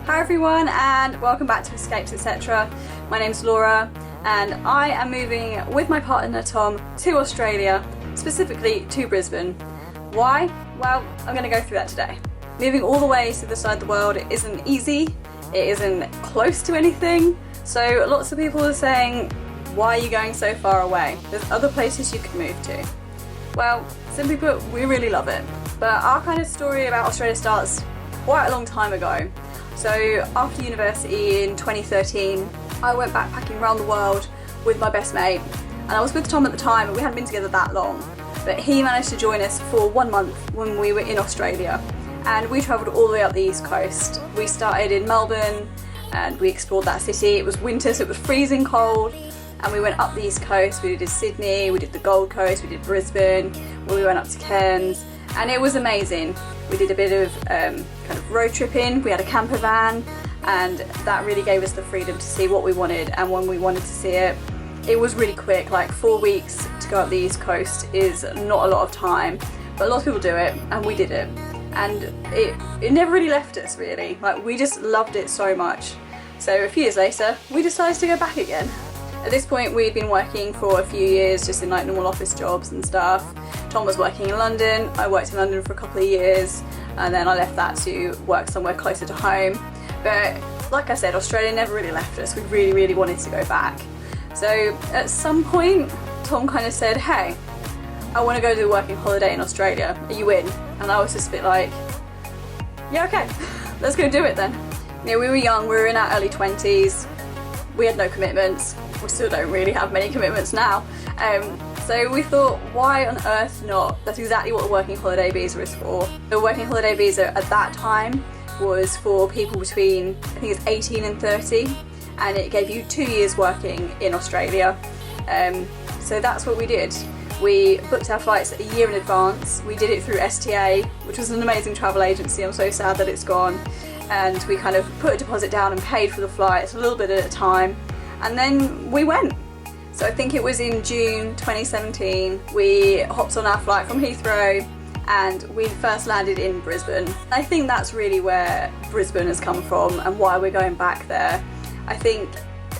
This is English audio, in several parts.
Hi everyone and welcome back to Escapes Etc. My name's Laura and I am moving with my partner Tom to Australia, specifically to Brisbane. Why? Well, I'm going to go through that today. Moving all the way to the side of the world isn't easy, it isn't close to anything, so lots of people are saying, why are you going so far away? There's other places you could move to. Well, simply put, we really love it. But our kind of story about Australia starts quite a long time ago. So after university in 2013, I went backpacking around the world with my best mate. And I was with Tom at the time and we hadn't been together that long. But he managed to join us for 1 month when we were in Australia. And we travelled all the way up the east coast. We started in Melbourne and we explored that city. It was winter, so it was freezing cold. And we went up the east coast. We did Sydney, we did the Gold Coast, we did Brisbane, we went up to Cairns. And it was amazing. We did a bit of kind of road tripping. We had a camper van and that really gave us the freedom to see what we wanted and when we wanted to see it. It was really quick, like 4 weeks to go up the east coast is not a lot of time, but a lot of people do it and we did it. And it never really left us really, like we just loved it so much. So a few years later, we decided to go back again. At this point we'd been working for a few years just in like normal office jobs and stuff. Tom was working in London, I worked in London for a couple of years and then I left that to work somewhere closer to home. But like I said, Australia never really left us, we really wanted to go back. So at some point Tom kind of said, hey, I want to go do a working holiday in Australia, are you in? And I was just a bit like, yeah, okay, let's go do it then. You know, we were young, we were in our early 20s, we had no commitments, we still don't really have many commitments now. So we thought, why on earth not? That's exactly what a working holiday visa is for. The working holiday visa at that time was for people between, I think it's 18 and 30, and it gave you 2 years working in Australia. So that's what we did. We booked our flights a year in advance. We did it through STA, which was an amazing travel agency. I'm so sad that it's gone. And we kind of put a deposit down and paid for the flights a little bit at a time. And then we went. So I think it was in June 2017, we hopped on our flight from Heathrow and we first landed in Brisbane. I think that's really where Brisbane has come from and why we're going back there. I think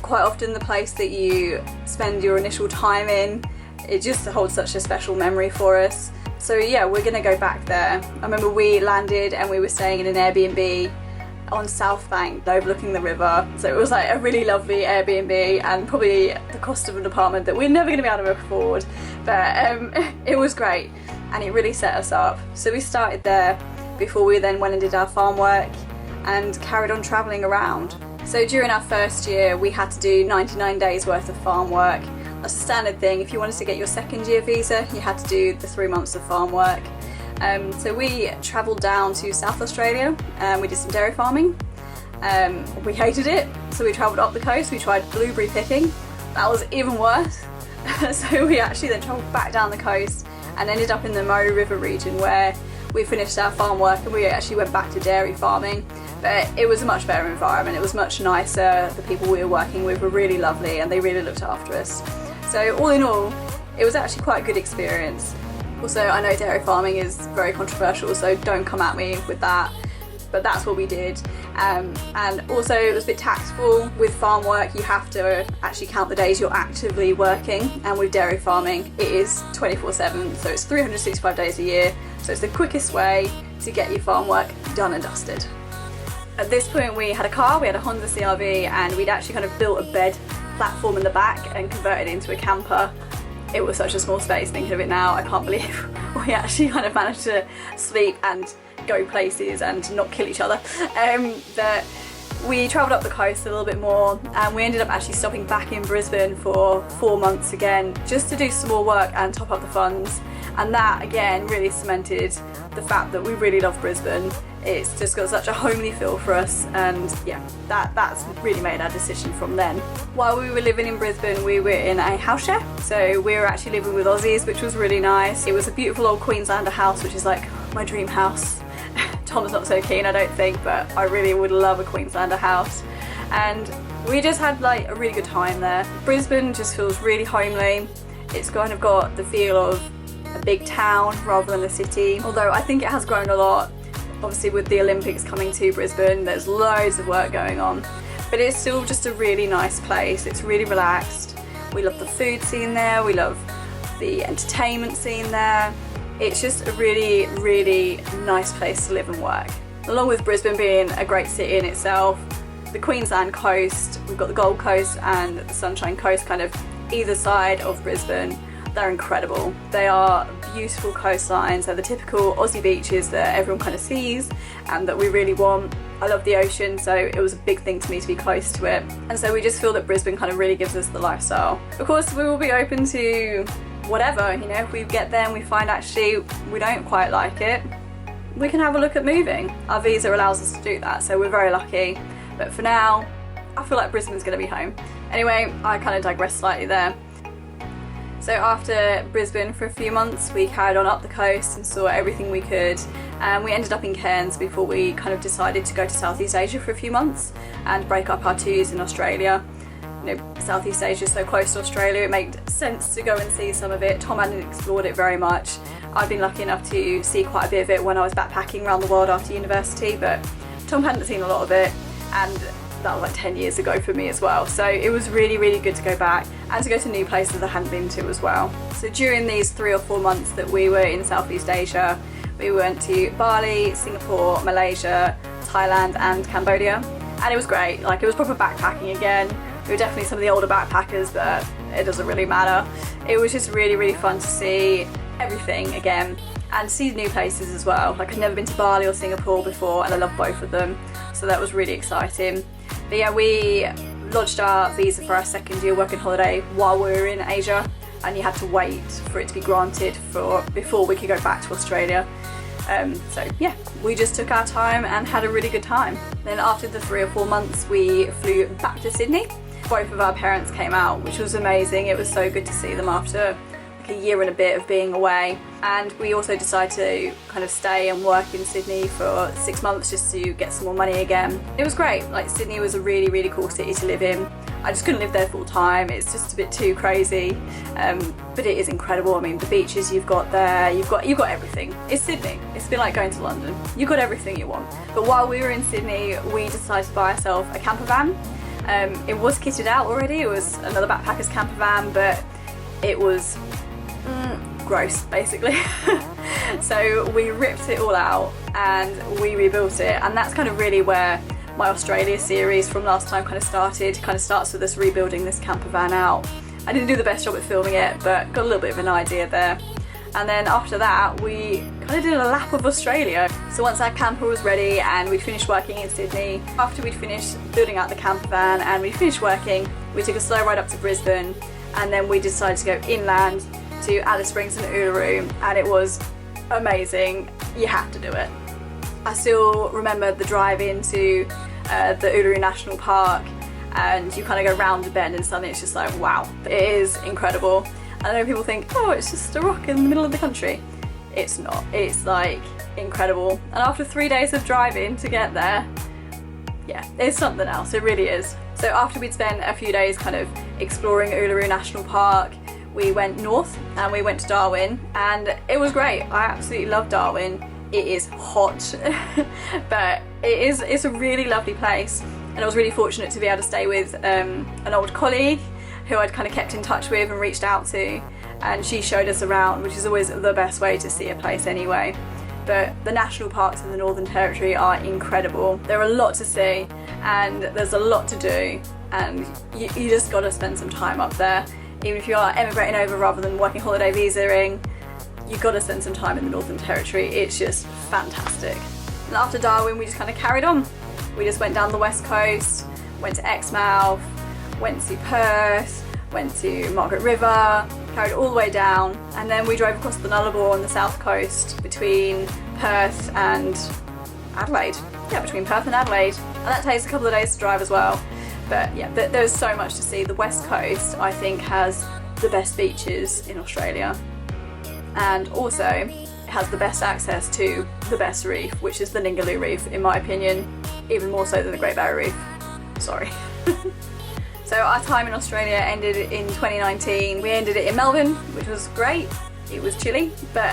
quite often the place that you spend your initial time in, it just holds such a special memory for us. So yeah, we're gonna go back there. I remember we landed and we were staying in an Airbnb on South Bank overlooking the river, so it was like a really lovely Airbnb and probably the cost of an apartment that we're never going to be able to afford, but it was great and it really set us up. So we started there before we then went and did our farm work and carried on travelling around. So during our first year we had to do 99 days worth of farm work. That's a standard thing. If you wanted to get your second year visa you had to do the 3 months of farm work. So we travelled down to South Australia and we did some dairy farming. We hated it, so we travelled up the coast, we tried blueberry picking. That was even worse. So we actually then travelled back down the coast and ended up in the Murray River region where we finished our farm work and we actually went back to dairy farming. But it was a much better environment, it was much nicer, the people we were working with were really lovely and they really looked after us. So all in all, it was actually quite a good experience. Also, I know dairy farming is very controversial, so don't come at me with that, but that's what we did. And also it was a bit taxable. With farm work you have to actually count the days you're actively working, and with dairy farming it is 24/7, so it's 365 days a year, so it's the quickest way to get your farm work done and dusted. At this point we had a car, we had a Honda CR-V, and we'd actually kind of built a bed platform in the back and converted it into a camper. It was such a small space, thinking of it now, I can't believe we actually kind of managed to sleep and go places and not kill each other. But we travelled up the coast a little bit more and we ended up actually stopping back in Brisbane for 4 months again, just to do some more work and top up the funds. And that again really cemented the fact that we really love Brisbane. It's just got such a homely feel for us, and yeah, that's really made our decision from then. While we were living in Brisbane we were in a house share, so we were actually living with Aussies, which was really nice. It was a beautiful old Queenslander house, which is like my dream house. Tom's not so keen I don't think, but I really would love a Queenslander house. And we just had like a really good time there. Brisbane just feels really homely. It's kind of got the feel of a big town rather than a city, although I think it has grown a lot. Obviously with the Olympics coming to Brisbane, there's loads of work going on, but it's still just a really nice place. It's really relaxed. We love the food scene there, we love the entertainment scene there. It's just a really, really nice place to live and work. Along with Brisbane being a great city in itself, the Queensland coast, we've got the Gold Coast and the Sunshine Coast kind of either side of Brisbane. They're incredible. They are beautiful coastlines. They're the typical Aussie beaches that everyone kind of sees and that we really want. I love the ocean, so it was a big thing to me to be close to it. And so we just feel that Brisbane kind of really gives us the lifestyle. Of course, we will be open to whatever, you know, if we get there and we find actually we don't quite like it, we can have a look at moving. Our visa allows us to do that, so we're very lucky. But for now, I feel like Brisbane's gonna be home. Anyway, I kind of digressed slightly there. So after Brisbane for a few months, we carried on up the coast and saw everything we could. And we ended up in Cairns before we kind of decided to go to Southeast Asia for a few months and break up our tours in Australia. You know, Southeast Asia is so close to Australia, it made sense to go and see some of it. Tom hadn't explored it very much. I've been lucky enough to see quite a bit of it when I was backpacking around the world after university, but Tom hadn't seen a lot of it, and that was like 10 years ago for me as well. So it was really, really good to go back and to go to new places I hadn't been to as well. So during these 3 or 4 months that we were in Southeast Asia, we went to Bali, Singapore, Malaysia, Thailand and Cambodia. And it was great, like it was proper backpacking again. We were definitely some of the older backpackers, but it doesn't really matter. It was just really, really fun to see everything again and see new places as well. Like I'd never been to Bali or Singapore before and I love both of them. So that was really exciting. But yeah, we lodged our visa for our second year working holiday while we were in Asia, and you had to wait for it to be granted before we could go back to Australia. So yeah, we just took our time and had a really good time. Then after the 3 or 4 months, we flew back to Sydney. Both of our parents came out, which was amazing. It was so good to see them after like a year and a bit of being away. And we also decided to kind of stay and work in Sydney for 6 months just to get some more money again. It was great. Like Sydney was a really, really cool city to live in. I just couldn't live there full time. It's just a bit too crazy, but it is incredible. I mean, the beaches you've got there, you've got everything. It's Sydney. It's a bit like going to London. You've got everything you want. But while we were in Sydney, we decided to buy ourselves a camper van. It was kitted out already. It was another backpacker's camper van, but it was gross, basically. So we ripped it all out and we rebuilt it, and that's kind of really where my Australia series from last time kind of started. Kind of starts with us rebuilding this camper van out. I didn't do the best job at filming it, but got a little bit of an idea there. And then after that, we kind of did a lap of Australia. So once our camper was ready and we'd finished working in Sydney, after we'd finished building out the camper van and we'd finished working, we took a slow ride up to Brisbane, and then we decided to go inland to Alice Springs and Uluru, and it was amazing. You have to do it. I still remember the drive into the Uluru National Park, and you kind of go round the bend and suddenly it's just like, wow, it is incredible. I know people think, oh, it's just a rock in the middle of the country. It's not. It's like incredible. And after 3 days of driving to get there, yeah, it's something else. It really is. So after we'd spent a few days kind of exploring Uluru National Park, we went north and we went to Darwin, and it was great. I absolutely love Darwin. It is hot, but it's a really lovely place. And I was really fortunate to be able to stay with an old colleague who I'd kind of kept in touch with and reached out to, and she showed us around, which is always the best way to see a place anyway. But the national parks in the Northern Territory are incredible. There are a lot to see and there's a lot to do, and you just got to spend some time up there. Even if you are emigrating over rather than working holiday visaing, you've got to spend some time in the Northern Territory. It's just fantastic. And after Darwin, we just kind of carried on. We just went down the west coast, went to Exmouth, went to Perth, went to Margaret River, carried all the way down, and then we drove across the Nullarbor on the south coast between Perth and Adelaide. Yeah, between Perth and Adelaide. And that takes a couple of days to drive as well. But yeah, there's so much to see. The west coast, I think, has the best beaches in Australia, and also it has the best access to the best reef, which is the Ningaloo Reef, in my opinion, even more so than the Great Barrier Reef. Sorry. So our time in Australia ended in 2019. We ended it in Melbourne, which was great. It was chilly, but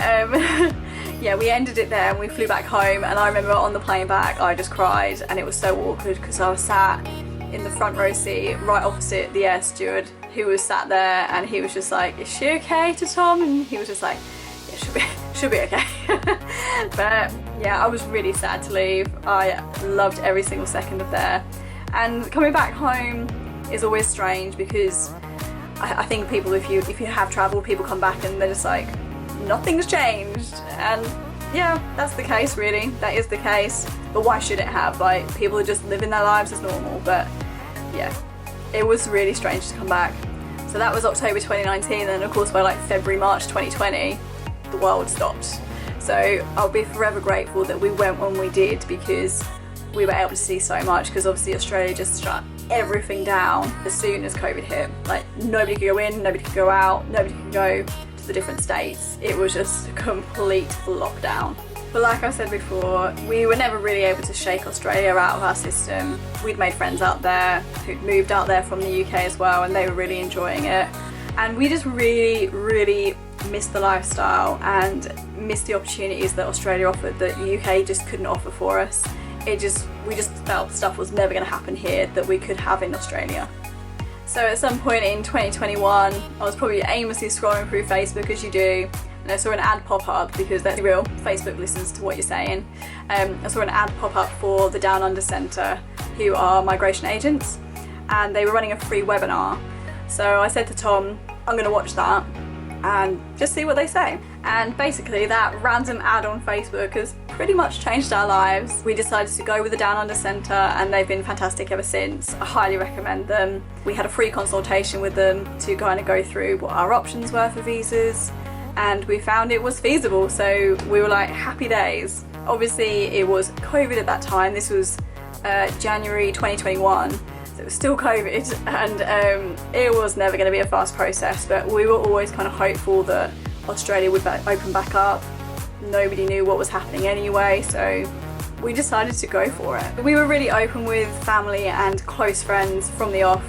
yeah, we ended it there and we flew back home, and I remember on the plane back I just cried, and it was so awkward because I was sat in the front row seat right opposite the air steward who was sat there, and he was just like, "Is she okay?" to Tom, and he was just like, "Yeah, she'll be okay." But yeah, I was really sad to leave. I loved every single second of there, and coming back home is always strange because I think people, if you have travelled, people come back and they're just like, nothing's changed, and yeah, that's the case really, that is the case, but why should it have? Like, people are just living their lives as normal. But yeah, it was really strange to come back. So that was October 2019, and of course by like February, March 2020, the world stopped. So I'll be forever grateful that we went when we did, because we were able to see so much, because obviously Australia just shut everything down as soon as COVID hit. Like, nobody could go in, nobody could go out, nobody could go to the different states. It was just a complete lockdown. But like I said before, we were never really able to shake Australia out of our system. We'd made friends out there who'd moved out there from the UK as well, and they were really enjoying it. And we just really missed the lifestyle and missed the opportunities that Australia offered that the UK just couldn't offer for us. We just felt stuff was never going to happen here that we could have in Australia. So at some point in 2021, I was probably aimlessly scrolling through Facebook, as you do, and I saw an ad pop up, because that's real, Facebook listens to what you're saying. I saw an ad pop up for the Down Under Centre, who are migration agents, and they were running a free webinar. So I said to Tom, I'm going to watch that and just see what they say. And basically that random ad on Facebook has pretty much changed our lives. We decided to go with the Down Under Centre, and they've been fantastic ever since. I highly recommend them. We had a free consultation with them to kind of go through what our options were for visas, and we found it was feasible, so we were like, happy days. Obviously it was COVID at that time. This was January 2021. It was still COVID, and it was never going to be a fast process, but we were always kind of hopeful that Australia would open back up. Nobody knew what was happening anyway, so we decided to go for it. We were really open with family and close friends from the off,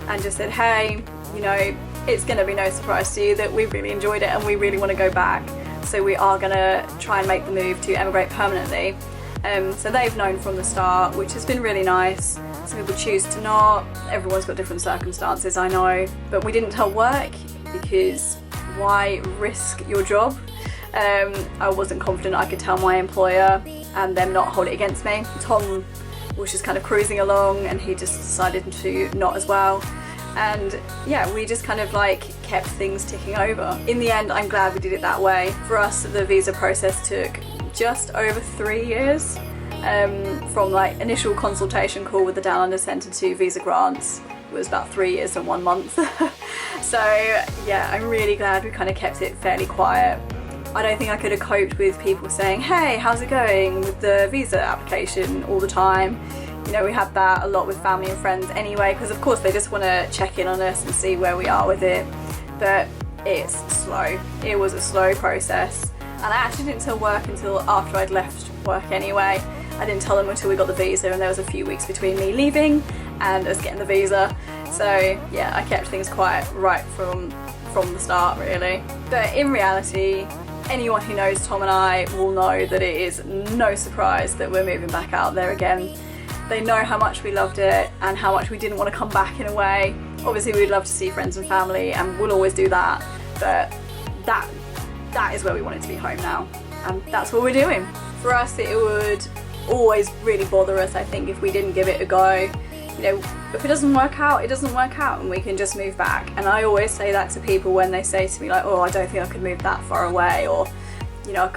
and just said, hey, you know, it's going to be no surprise to you that we really enjoyed it and we really want to go back, so we are going to try and make the move to emigrate permanently. So they've known from the start, which has been really nice. Some people choose to not, everyone's got different circumstances, I know, but we didn't tell work, because why risk your job? I wasn't confident I could tell my employer and them not hold it against me. Tom was just kind of cruising along, and he just decided to not as well. And yeah, we just kind of like kept things ticking over. In the end, I'm glad we did it that way. For us, the visa process took just over 3 years. From like initial consultation call with the Down Under Centre to visa grants. It was about 3 years and 1 month. So yeah, I'm really glad we kind of kept it fairly quiet. I don't think I could have coped with people saying, hey, how's it going with the visa application all the time. You know, we had that a lot with family and friends anyway, because of course they just want to check in on us and see where we are with it. But it's slow. It was a slow process. And I actually didn't tell work until after I'd left work anyway. I didn't tell them until we got the visa, and there was a few weeks between me leaving and us getting the visa. So yeah, I kept things quiet right from the start really. But in reality, anyone who knows Tom and I will know that it is no surprise that we're moving back out there again. They know how much we loved it and how much we didn't want to come back in a way. Obviously we'd love to see friends and family, and we'll always do that, but that is where we want it to be home now, and that's what we're doing. For us, it would always really bother us, I think, if we didn't give it a go. You know, if it doesn't work out, it doesn't work out, and we can just move back. And I always say that to people when they say to me like, oh, I don't think I could move that far away, or you know, I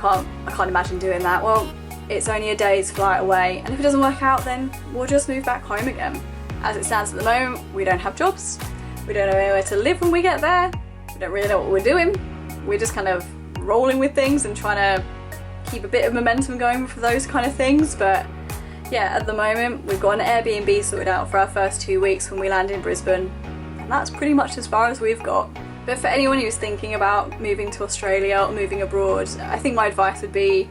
can't imagine doing that. Well, it's only a day's flight away, and if it doesn't work out, then we'll just move back home again. As it stands at the moment, we don't have jobs, we don't know anywhere to live when we get there, we don't really know what we're doing. We're just kind of rolling with things and trying to keep a bit of momentum going for those kind of things. But yeah, at the moment we've got an Airbnb sorted out for our first 2 weeks when we land in Brisbane, and that's pretty much as far as we've got. But for anyone who's thinking about moving to Australia or moving abroad, I think my advice would be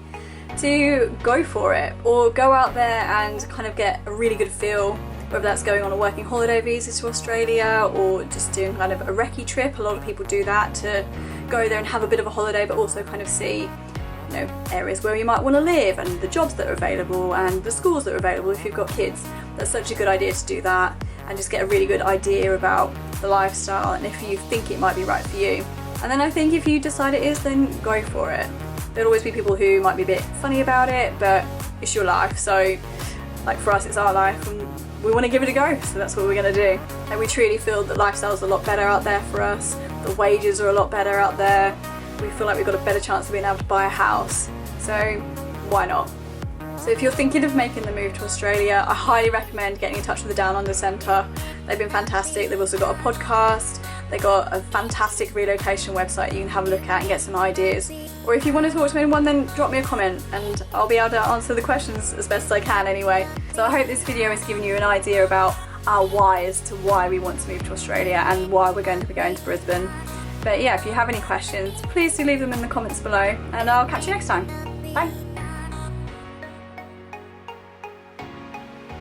to go for it, or go out there and kind of get a really good feel, whether that's going on a working holiday visa to Australia or just doing kind of a recce trip. A lot of people do that, to go there and have a bit of a holiday but also kind of see areas where you might want to live and the jobs that are available and the schools that are available if you've got kids. That's such a good idea to do that and just get a really good idea about the lifestyle and if you think it might be right for you. And then I think if you decide it is, then go for it. There'll always be people who might be a bit funny about it, but it's your life. So like for us, it's our life and we want to give it a go, so that's what we're going to do. And we truly feel that lifestyle's a lot better out there for us. The wages are a lot better out there. We feel like we've got a better chance of being able to buy a house. So why not? So if you're thinking of making the move to Australia, I highly recommend getting in touch with the Down Under Centre. They've been fantastic. They've also got a podcast. They've got a fantastic relocation website you can have a look at and get some ideas. Or if you want to talk to anyone, then drop me a comment and I'll be able to answer the questions as best as I can anyway. So I hope this video has given you an idea about our why as to why we want to move to Australia and why we're going to be going to Brisbane. But yeah, if you have any questions, please do leave them in the comments below and I'll catch you next time. Bye!